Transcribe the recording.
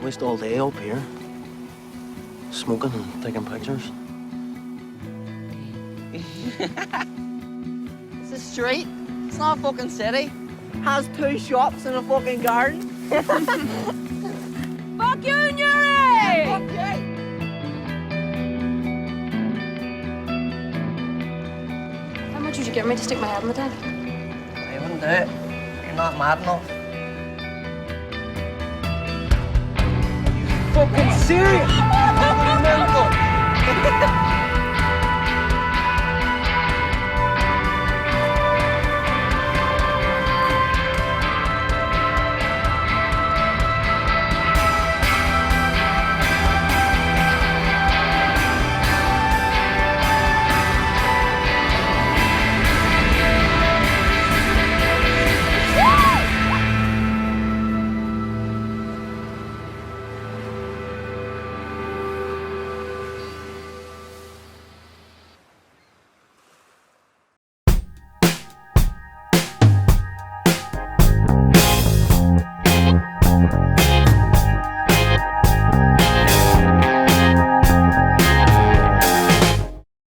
Waste all day up here. Smoking and taking pictures. It's a street. It's not a fucking city. Has 2 shops and a fucking garden. Fuck you, Nuri! Fuck you! How much would you give me to stick my head in the tank? I wouldn't do it. You're not mad enough. Fucking serious? Mental.